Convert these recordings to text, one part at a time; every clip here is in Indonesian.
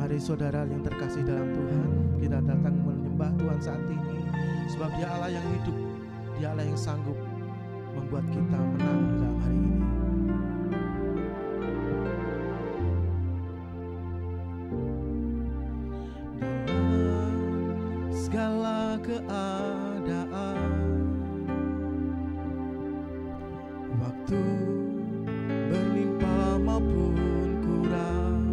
Mari saudara yang terkasih dalam Tuhan, kita datang menyembah Tuhan saat ini, sebab Dia Allah yang hidup, Dia Allah yang sanggup membuat kita menang di dalam hari ini. Dalam segala keadaan, waktu berlimpah maupun kurang,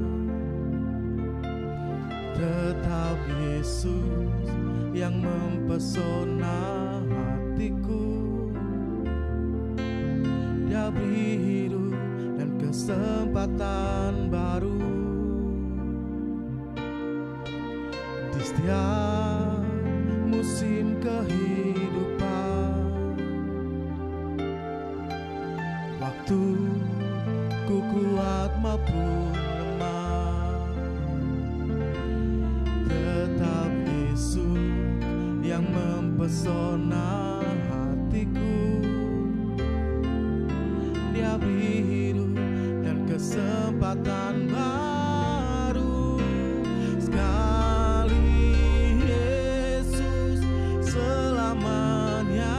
tetap Yesus yang mempesona hatiku. Dia beri hidup dan kesempatan baru di setiap musim kehidupan. Waktu ku kuat maupun lemah, tetap Yesus yang mempesona hatiku. Dia beri hidup dan kesempatan baru. Sekali Yesus, selamanya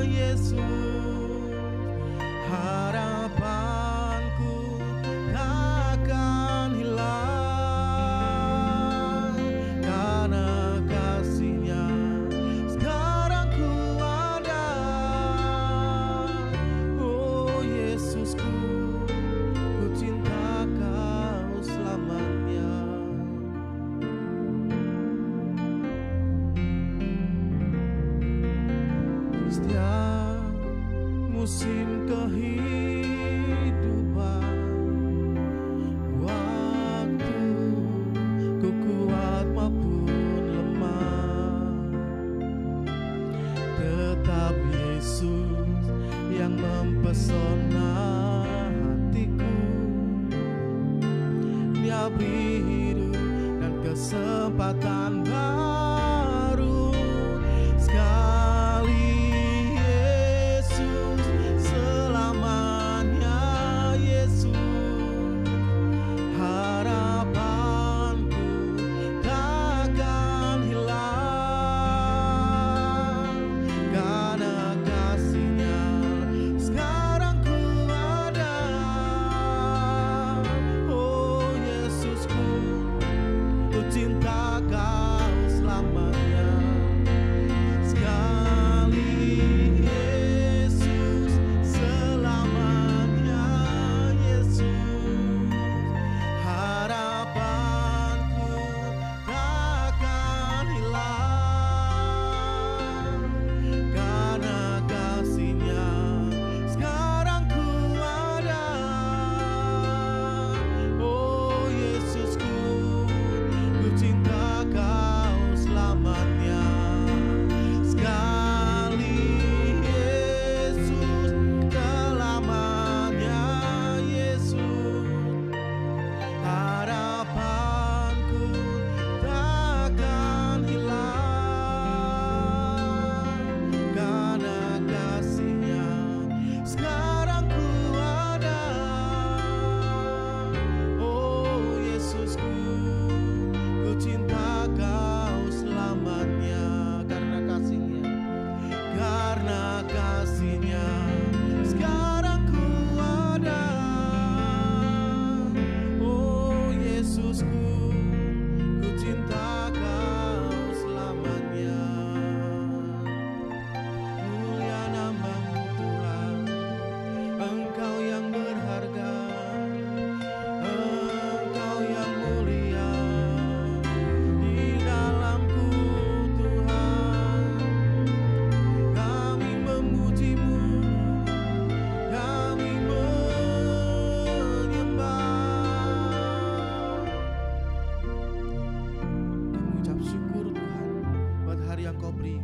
Yesus. Harapanku takkan hilang, karena kasih-Nya sekarang ku ada. Oh Yesusku, ku cinta Kau selamanya. Di setiap musim kehidupan, waktu ku kuat maupun lemah, tetap Yesus yang mempesona hatiku. Dia beri hidup dan kesempatan baru. Sekali Yesus, selamanya Yesus. Harapanku takkan hilang, karena kasih-Nya sekarang ku ada. Oh Yesusku, ku cinta Kau selamanya. Sekali Yesus, selamanya Yesus. Harapanku takkan hilang, karena kasih-Nya sekarang ku ada. Oh Yesusku, ku cinta Kau selamanya. Sekali Yesus, selamanya Yesus. Harapanku takkan hilang, karena kasih-Nya sekarang ku ada. Oh Yesusku, ku cinta Kau selamanya. Karena kasih-Nya, karena kasih-Nya sekarang ku ada. Oh Yesusku, ku cinta Kau selamanya. Mulia nama-Mu Tuhan, Engkau yang berharga, Engkau yang mulia di dalamku Tuhan. Kami memuji-Mu, kami menyembah. Kami ucap syukur Tuhan buat hari yang Kau beri.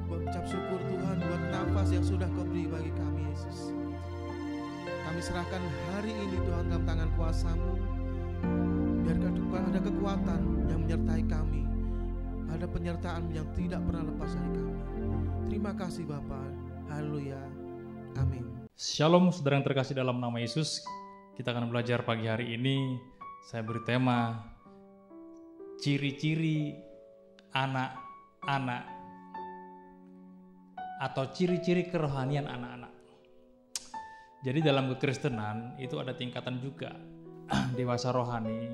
Ucap syukur Tuhan buat nafas yang sudah Kau beri bagi kami Yesus. Kami serahkan hari ini Tuhan dalam tangan kuasa-Mu. Biarkan ada kekuatan yang menyertai kami, ada penyertaan yang tidak pernah lepas dari kami. Terima kasih Bapa. Haleluya. Amin. Shalom saudara yang terkasih dalam nama Yesus. Kita akan belajar pagi hari ini. Saya beri tema ciri-ciri anak-anak atau ciri-ciri kerohanian anak-anak. Jadi dalam kekristenan itu ada tingkatan juga. Dewasa rohani,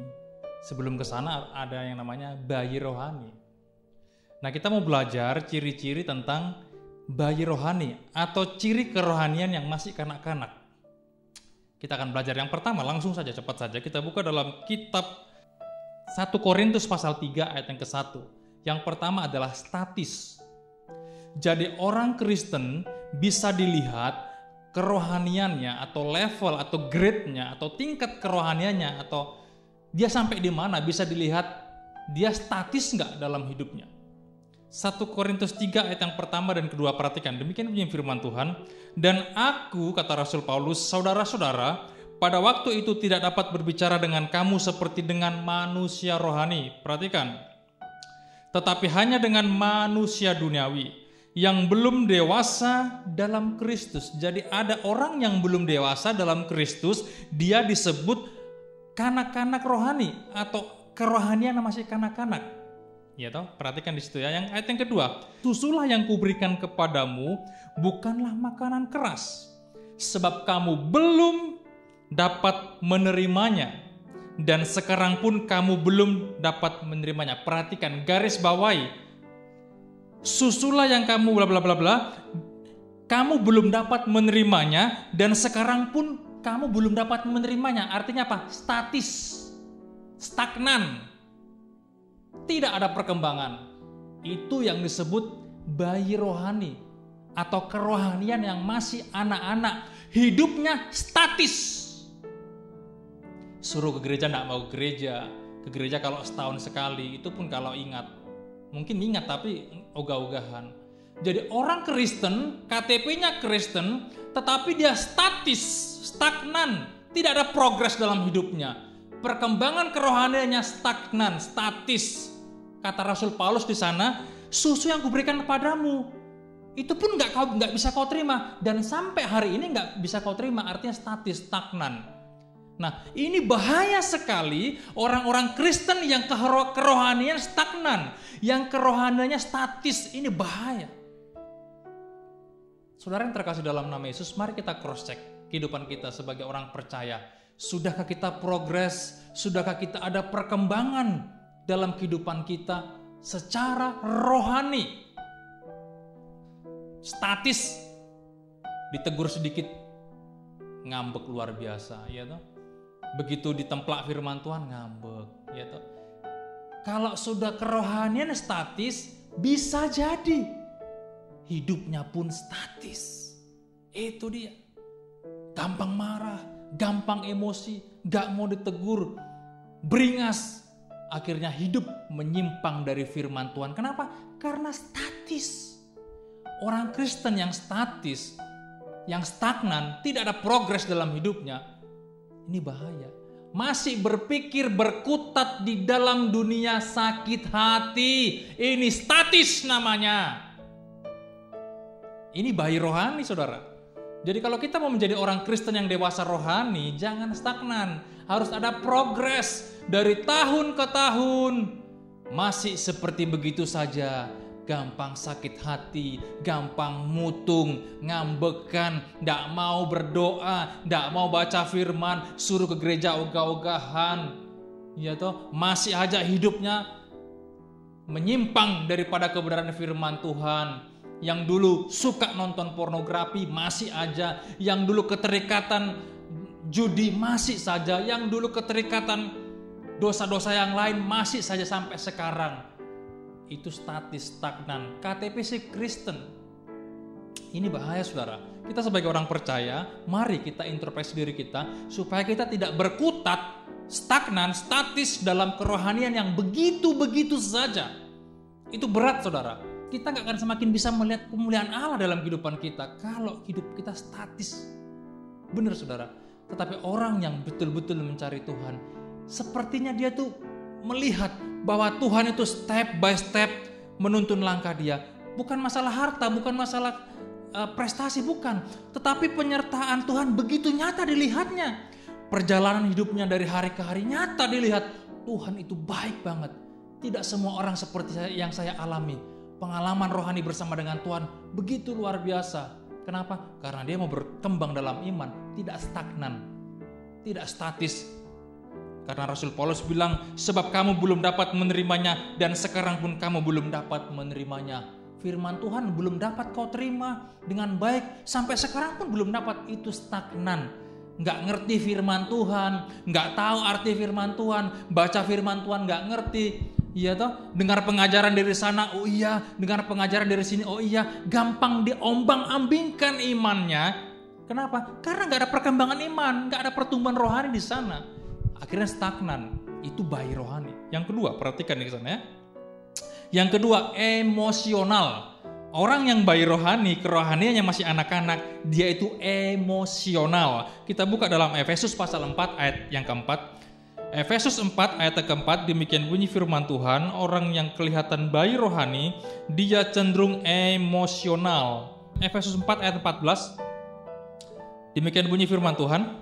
sebelum ke sana ada yang namanya bayi rohani. Nah, kita mau belajar ciri-ciri tentang bayi rohani atau ciri kerohanian yang masih kanak-kanak. Kita akan belajar yang pertama, langsung saja, cepat saja. Kita buka dalam kitab 1 Korintus pasal 3 ayat yang ke-1. Yang pertama adalah statis. Jadi orang Kristen bisa dilihat kerohaniannya atau level atau grade-nya atau tingkat kerohaniannya atau dia sampai di mana, bisa dilihat dia statis enggak dalam hidupnya. 1 Korintus 3 ayat yang pertama dan kedua, perhatikan, demikian bunyi firman Tuhan. Dan aku, kata Rasul Paulus, saudara-saudara, pada waktu itu tidak dapat berbicara dengan kamu seperti dengan manusia rohani. Perhatikan, tetapi hanya dengan manusia duniawi yang belum dewasa dalam Kristus. Jadi ada orang yang belum dewasa dalam Kristus, dia disebut kanak-kanak rohani atau kerohanian masih kanak-kanak. Ya toh, perhatikan di situ ya. Yang ayat yang kedua, susulah yang kuberikan kepadamu bukanlah makanan keras, sebab kamu belum dapat menerimanya, dan sekarang pun kamu belum dapat menerimanya. Perhatikan, garis bawahi, susulah yang kamu bla bla bla bla, kamu belum dapat menerimanya, dan sekarang pun kamu belum dapat menerimanya. Artinya apa? Statis, stagnan, tidak ada perkembangan. Itu yang disebut bayi rohani atau kerohanian yang masih anak-anak, hidupnya statis. Suruh ke gereja tidak mau ke gereja kalau setahun sekali, itu pun kalau ingat. Mungkin ingat tapi ogah-ogahan. Jadi orang Kristen, KTP-nya Kristen, tetapi dia statis, stagnan, tidak ada progres dalam hidupnya. Perkembangan kerohaniannya stagnan, statis. Kata Rasul Paulus di sana, susu yang kuberikan kepadamu, itu pun nggak bisa kau terima, dan sampai hari ini nggak bisa kau terima. Artinya statis, stagnan. Nah, ini bahaya sekali orang-orang Kristen yang kerohanian stagnan, yang kerohaniannya statis. Ini bahaya. Saudara yang terkasih dalam nama Yesus, mari kita cross check kehidupan kita sebagai orang percaya. Sudahkah kita progres? Sudahkah kita ada perkembangan dalam kehidupan kita secara rohani? Statis, ditegur sedikit ngambek luar biasa, ya toh? Begitu ditemplak firman Tuhan ngambek, ya toh. Kalau sudah kerohanian statis, bisa jadi hidupnya pun statis. Itu dia. Gampang marah, gampang emosi, gak mau ditegur, beringas. Akhirnya hidup menyimpang dari firman Tuhan. Kenapa? Karena statis. Orang Kristen yang statis, yang stagnan, tidak ada progres dalam hidupnya, ini bahaya. Masih berpikir berkutat di dalam dunia sakit hati. Ini statis namanya. Ini bayi rohani, saudara. Jadi kalau kita mau menjadi orang Kristen yang dewasa rohani, jangan stagnan. Harus ada progres dari tahun ke tahun. Masih seperti begitu saja. Gampang sakit hati, gampang mutung, ngambekan, tidak mau berdoa, tidak mau baca firman, suruh ke gereja ogah-ogahan, ya toh, masih aja hidupnya menyimpang daripada kebenaran firman Tuhan. Yang dulu suka nonton pornografi masih aja, yang dulu keterikatan judi masih saja, yang dulu keterikatan dosa-dosa yang lain masih saja sampai sekarang. Itu statis, stagnan. KTP si Kristen. Ini bahaya, saudara. Kita sebagai orang percaya, mari kita introspeksi diri kita supaya kita tidak berkutat, stagnan, statis dalam kerohanian yang begitu-begitu saja. Itu berat, saudara. Kita gak akan semakin bisa melihat kemuliaan Allah dalam kehidupan kita kalau hidup kita statis. Benar, saudara. Tetapi orang yang betul-betul mencari Tuhan, sepertinya dia tuh melihat bahwa Tuhan itu step by step menuntun langkah dia. Bukan masalah harta, bukan masalah prestasi, bukan. Tetapi penyertaan Tuhan begitu nyata dilihatnya. Perjalanan hidupnya dari hari ke hari nyata dilihat. Tuhan itu baik banget. Tidak semua orang seperti yang saya alami. Pengalaman rohani bersama dengan Tuhan begitu luar biasa. Kenapa? Karena dia mau berkembang dalam iman, tidak stagnan, tidak statis. Karena Rasul Paulus bilang, sebab kamu belum dapat menerimanya dan sekarang pun kamu belum dapat menerimanya. Firman Tuhan belum dapat kau terima dengan baik, sampai sekarang pun belum dapat, itu stagnan. Nggak ngerti firman Tuhan, nggak tahu arti firman Tuhan, baca firman Tuhan nggak ngerti. Iya toh, dengar pengajaran dari sana, oh iya, dengar pengajaran dari sini, oh iya, gampang diombang-ambingkan imannya. Kenapa? Karena nggak ada perkembangan iman, nggak ada pertumbuhan rohani di sana. Akhirnya stagnan, itu bayi rohani. Yang kedua, perhatikan di sana ya. Yang kedua, emosional. Orang yang bayi rohani, kerohaniannya masih anak-anak, dia itu emosional. Kita buka dalam Efesus pasal 4 ayat yang keempat. Efesus 4 ayat keempat, demikian bunyi firman Tuhan, orang yang kelihatan bayi rohani, dia cenderung emosional. Efesus 4 ayat 14, demikian bunyi firman Tuhan,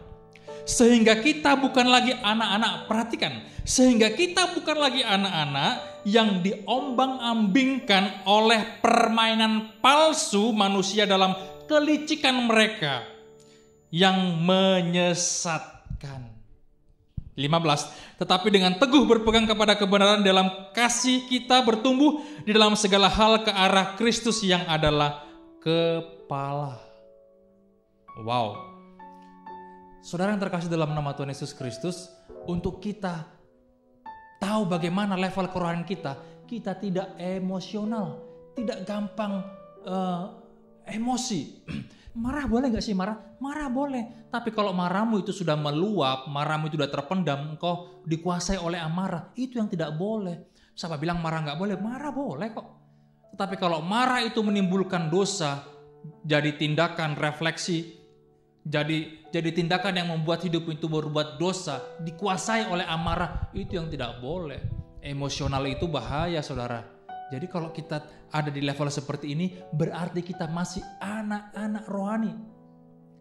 sehingga kita bukan lagi anak-anak, perhatikan, sehingga kita bukan lagi anak-anak yang diombang-ambingkan oleh permainan palsu manusia dalam kelicikan mereka yang menyesatkan. 15. Tetapi dengan teguh berpegang kepada kebenaran dalam kasih kita bertumbuh di dalam segala hal ke arah Kristus yang adalah kepala. Wow. Saudara yang terkasih dalam nama Tuhan Yesus Kristus, untuk kita tahu bagaimana level kerohanian kita tidak emosional, tidak gampang emosi. Marah boleh gak sih marah? Marah boleh. Tapi kalau marahmu itu sudah meluap, marahmu itu sudah terpendam, engkau dikuasai oleh amarah, itu yang tidak boleh. Siapa bilang marah gak boleh? Marah boleh kok. Tetapi kalau marah itu menimbulkan dosa, jadi tindakan refleksi, jadi tindakan yang membuat hidup itu berbuat dosa, dikuasai oleh amarah, itu yang tidak boleh. Emosional itu bahaya, saudara. Jadi kalau kita ada di level seperti ini, berarti kita masih anak-anak rohani.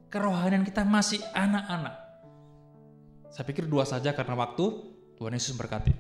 Kerohanian kita masih anak-anak. Saya pikir 2 saja karena waktu. Tuhan Yesus berkati.